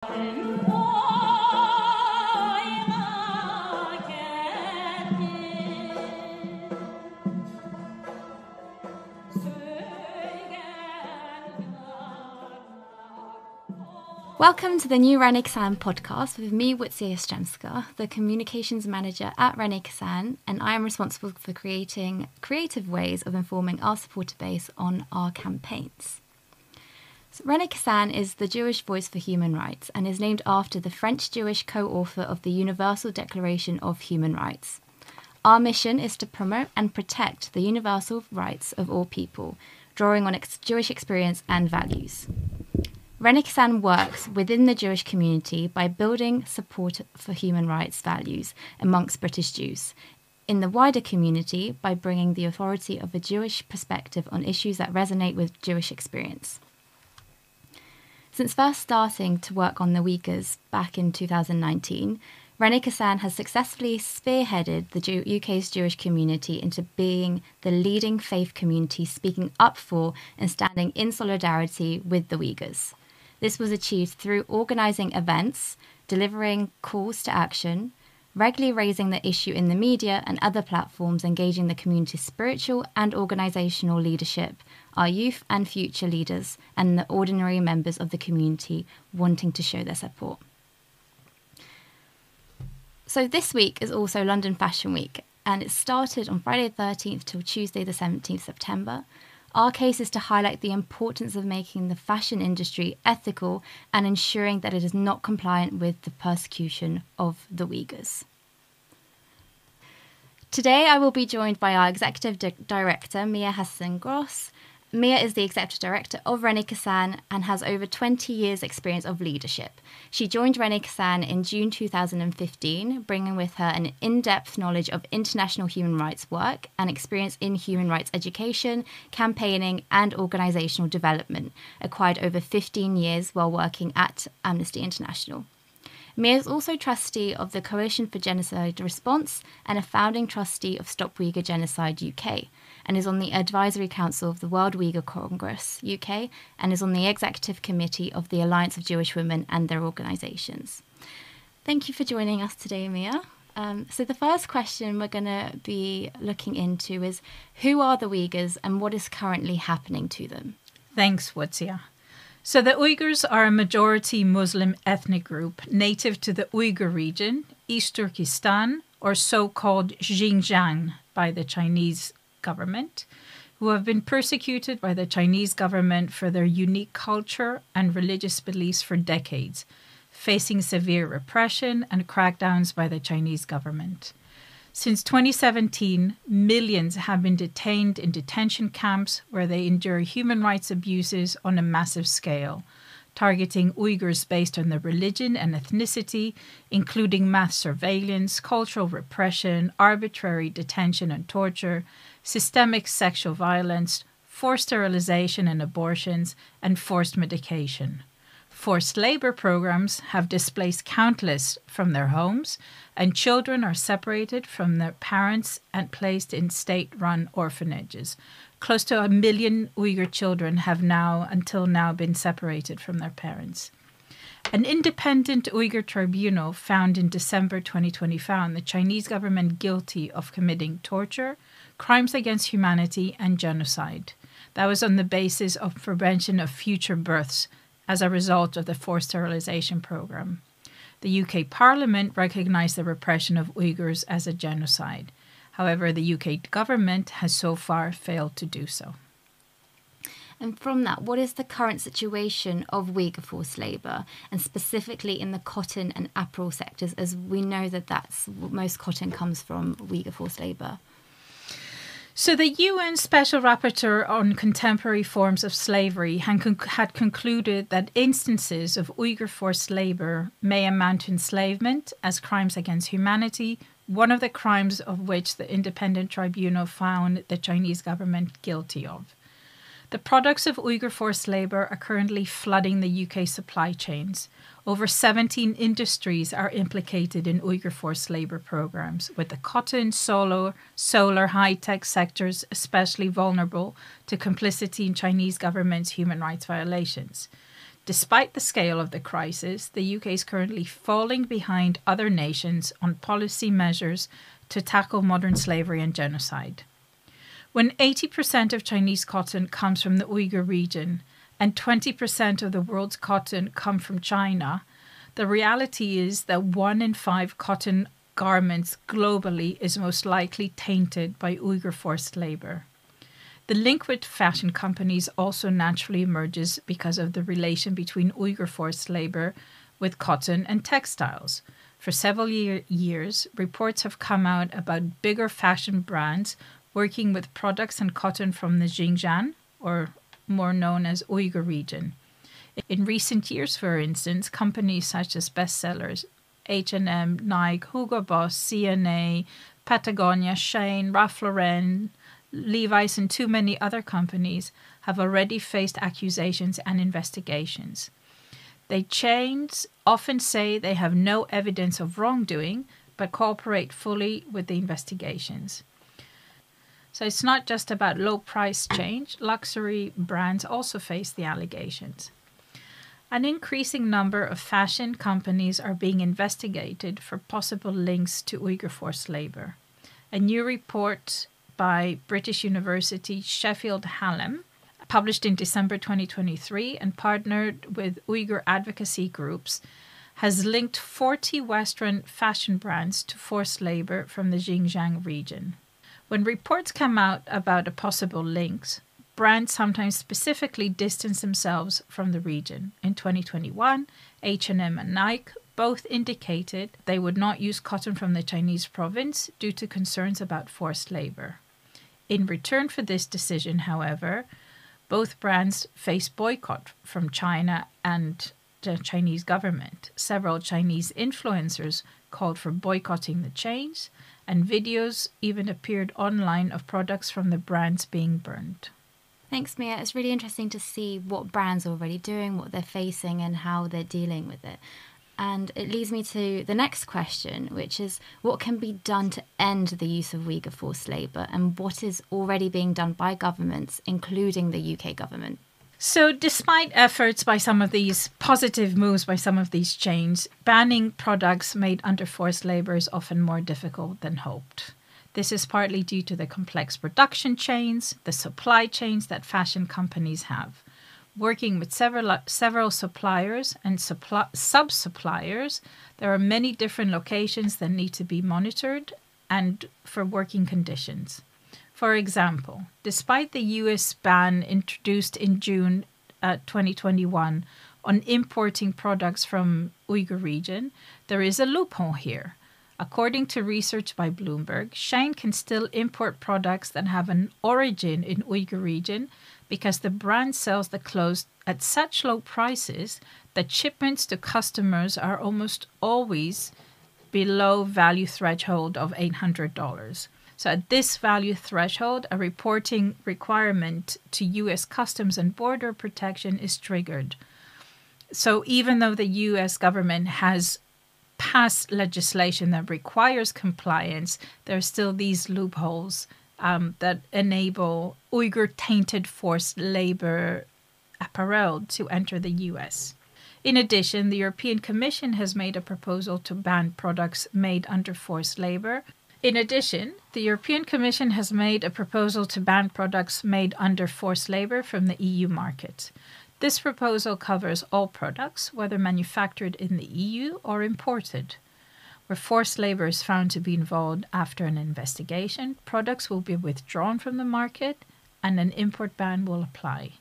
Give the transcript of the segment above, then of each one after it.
Welcome to the new René Cassin podcast with me, Łucja, Jastrzębska, the communications manager at René Cassin, and I am responsible for creating creative ways of informing our supporter base on our campaigns. So René Cassin is the Jewish voice for human rights and is named after the French Jewish co-author of the Universal Declaration of Human Rights. Our mission is to promote and protect the universal rights of all people, drawing on Jewish experience and values. René Cassin works within the Jewish community by building support for human rights values amongst British Jews, in the wider community by bringing the authority of a Jewish perspective on issues that resonate with Jewish experience. Since first starting to work on the Uyghurs back in 2019, René Cassin has successfully spearheaded the UK's Jewish community into being the leading faith community speaking up for and standing in solidarity with the Uyghurs. This was achieved through organising events, delivering calls to action, regularly raising the issue in the media and other platforms, engaging the community's spiritual and organisational leadership, our youth and future leaders, and the ordinary members of the community wanting to show their support. So this week is also London Fashion Week, and it started on Friday the 13th till Tuesday the 17th September. Our case is to highlight the importance of making the fashion industry ethical and ensuring that it is not compliant with the persecution of the Uyghurs. Today I will be joined by our Executive Director, Mia Hasenson-Gross. Mia is the Executive Director of René Cassin and has over 20 years' experience of leadership. She joined René Cassin in June 2015, bringing with her an in-depth knowledge of international human rights work and experience in human rights education, campaigning and organisational development, acquired over 15 years while working at Amnesty International. Mia is also trustee of the Coalition for Genocide Response and a founding trustee of Stop Uyghur Genocide UK, and is on the Advisory Council of the World Uyghur Congress UK and is on the Executive Committee of the Alliance of Jewish Women and their organisations. Thank you for joining us today, Mia. So the first question we're going to be looking into is, who are the Uyghurs and what is currently happening to them? Thanks, Łucja. So the Uyghurs are a majority Muslim ethnic group native to the Uyghur region, East Turkestan, or so-called Xinjiang by the Chinese government, who have been persecuted by the Chinese government for their unique culture and religious beliefs for decades, facing severe repression and crackdowns by the Chinese government. Since 2017, millions have been detained in detention camps where they endure human rights abuses on a massive scale, targeting Uyghurs based on their religion and ethnicity, including mass surveillance, cultural repression, arbitrary detention and torture, systemic sexual violence, forced sterilization and abortions, and forced medication. Forced labor programs have displaced countless from their homes, and children are separated from their parents and placed in state-run orphanages. Close to 1 million Uyghur children have until now been separated from their parents. An independent Uyghur tribunal found in December 2020 found the Chinese government guilty of committing torture, crimes against humanity, and genocide. That was on the basis of prevention of future births as a result of the forced sterilization program. The UK Parliament recognised the repression of Uyghurs as a genocide. However, the UK government has so far failed to do so. And from that, what is the current situation of Uyghur forced labour, and specifically in the cotton and apparel sectors, as we know that most cotton comes from Uyghur forced labour? So the UN Special Rapporteur on Contemporary Forms of Slavery had concluded that instances of Uyghur forced labour may amount to enslavement as crimes against humanity, one of the crimes of which the independent tribunal found the Chinese government guilty of. The products of Uyghur forced labour are currently flooding the UK supply chains. Over 17 industries are implicated in Uyghur forced labour programs, with the cotton, solar, high-tech sectors especially vulnerable to complicity in Chinese government's human rights violations. Despite the scale of the crisis, the UK is currently falling behind other nations on policy measures to tackle modern slavery and genocide. When 80% of Chinese cotton comes from the Uyghur region and 20% of the world's cotton come from China, the reality is that 1 in 5 cotton garments globally is most likely tainted by Uyghur forced labor. The link with fashion companies also naturally emerges because of the relation between Uyghur forced labor with cotton and textiles. For several years, reports have come out about bigger fashion brands working with products and cotton from the Xinjiang, or more known as Uyghur region. In recent years, for instance, companies such as bestsellers H&M, Nike, Hugo Boss, CNA, Patagonia, Shein, Ralph Lauren, Levi's and too many other companies have already faced accusations and investigations. The chains often say they have no evidence of wrongdoing, but cooperate fully with the investigations. So it's not just about low price change. Luxury brands also face the allegations. An increasing number of fashion companies are being investigated for possible links to Uyghur forced labor. A new report by British University Sheffield Hallam, published in December 2023 and partnered with Uyghur advocacy groups, has linked 40 Western fashion brands to forced labor from the Xinjiang region. When reports come out about a possible links, brands sometimes specifically distance themselves from the region. In 2021, H&M and Nike both indicated they would not use cotton from the Chinese province due to concerns about forced labor. In return for this decision, however, both brands face boycott from China and the Chinese government. Several Chinese influencers called for boycotting the chains, and videos even appeared online of products from the brands being burned. Thanks, Mia. It's really interesting to see what brands are already doing, what they're facing, and how they're dealing with it. And it leads me to the next question, which is what can be done to end the use of Uyghur forced labour, and what is already being done by governments, including the UK government? So despite efforts by some of these positive moves by some of these chains, banning products made under forced labour is often more difficult than hoped. This is partly due to the complex production chains, the supply chains that fashion companies have. Working with several suppliers and sub-suppliers, there are many different locations that need to be monitored and for working conditions. For example, despite the US ban introduced in June 2021 on importing products from Uyghur region, there is a loophole here. According to research by Bloomberg, Shein can still import products that have an origin in Uyghur region because the brand sells the clothes at such low prices that shipments to customers are almost always below value threshold of $800. So at this value threshold, a reporting requirement to U.S. Customs and Border Protection is triggered. So even though the U.S. government has passed legislation that requires compliance, there are still these loopholes that enable Uyghur-tainted forced labor apparel to enter the U.S. In addition, the European Commission has made a proposal to ban products made under forced labor. from the EU market. This proposal covers all products, whether manufactured in the EU or imported. Where forced labor is found to be involved after an investigation, products will be withdrawn from the market and an import ban will apply.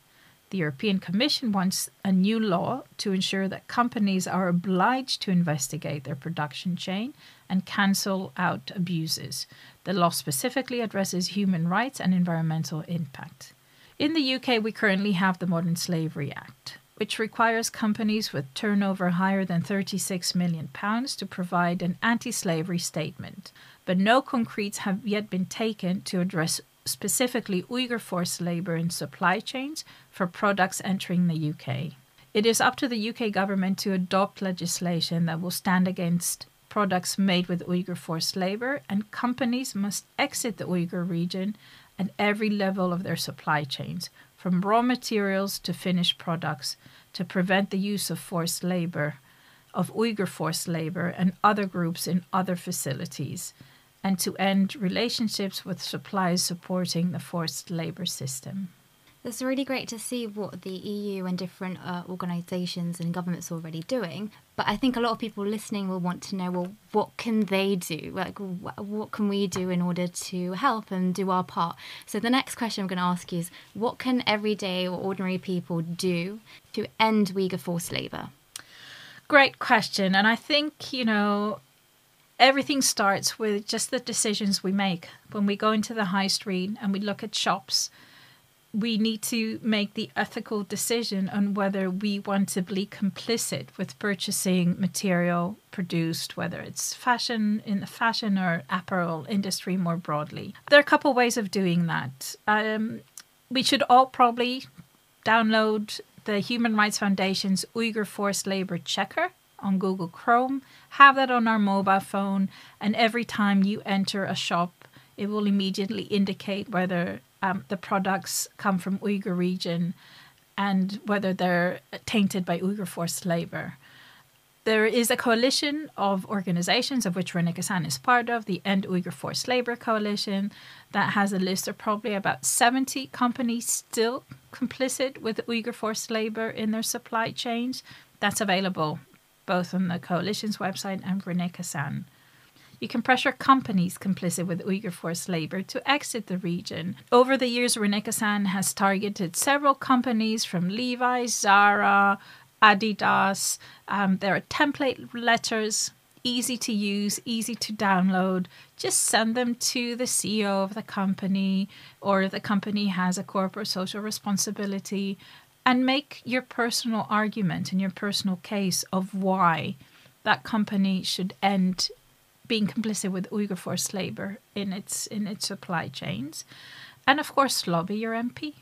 The European Commission wants a new law to ensure that companies are obliged to investigate their production chain and cancel out abuses. The law specifically addresses human rights and environmental impact. In the UK, we currently have the Modern Slavery Act, which requires companies with turnover higher than £36 million to provide an anti-slavery statement, but no concretes have yet been taken to address specifically Uyghur forced labour in supply chains for products entering the UK. It is up to the UK government to adopt legislation that will stand against products made with Uyghur forced labour, and companies must exit the Uyghur region at every level of their supply chains, from raw materials to finished products, to prevent the use of forced labor, of Uyghur forced labor and other groups in other facilities, and to end relationships with suppliers supporting the forced labor system. It's really great to see what the EU and different organisations and governments are already doing. But I think a lot of people listening will want to know, well, what can they do? Like, what can we do in order to help and do our part? So the next question I'm going to ask you is, what can everyday or ordinary people do to end Uyghur forced labour? Great question. And I think, everything starts with just the decisions we make. When we go into the high street and we look at shops, we need to make the ethical decision on whether we want to be complicit with purchasing material produced, whether it's in the fashion or apparel industry more broadly. There are a couple ways of doing that. We should all probably download the Human Rights Foundation's Uyghur Forced Labor Checker on Google Chrome, have that on our mobile phone, and every time you enter a shop, it will immediately indicate whether the products come from Uyghur region and whether they're tainted by Uyghur forced labor. There is a coalition of organizations of which René Cassin is part of, the End Uyghur Forced Labor Coalition, that has a list of probably about 70 companies still complicit with Uyghur forced labor in their supply chains. That's available both on the coalition's website and René Cassin. You can pressure companies complicit with Uyghur forced labor to exit the region. Over the years, René Cassin has targeted several companies from Levi's, Zara, Adidas. There are template letters, easy to use, easy to download. Just send them to the CEO of the company, or if the company has a corporate social responsibility, and make your personal argument and your personal case of why that company should end being complicit with Uyghur forced labor in its supply chains. And of course, lobby your MP,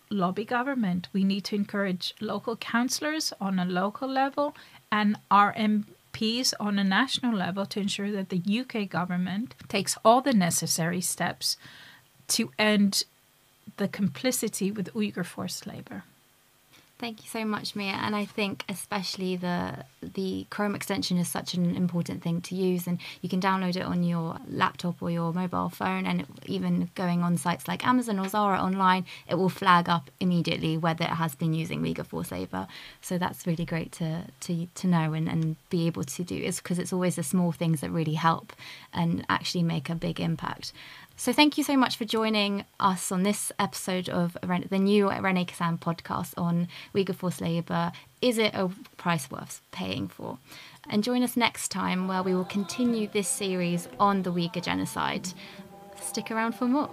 lobby government. We need to encourage local councillors on a local level and our MPs on a national level to ensure that the UK government takes all the necessary steps to end the complicity with Uyghur forced labor. Thank you so much, Mia. And I think especially the Chrome extension is such an important thing to use, and you can download it on your laptop or your mobile phone, and even going on sites like Amazon or Zara online, it will flag up immediately whether it has been using Uyghur forced labour. So that's really great to know and be able to do. It's because it's always the small things that really help and actually make a big impact. So thank you so much for joining us on this episode of the new René Cassin podcast on Uyghur forced labour. Is it a price worth paying for? And join us next time where we will continue this series on the Uyghur Genocide. Stick around for more.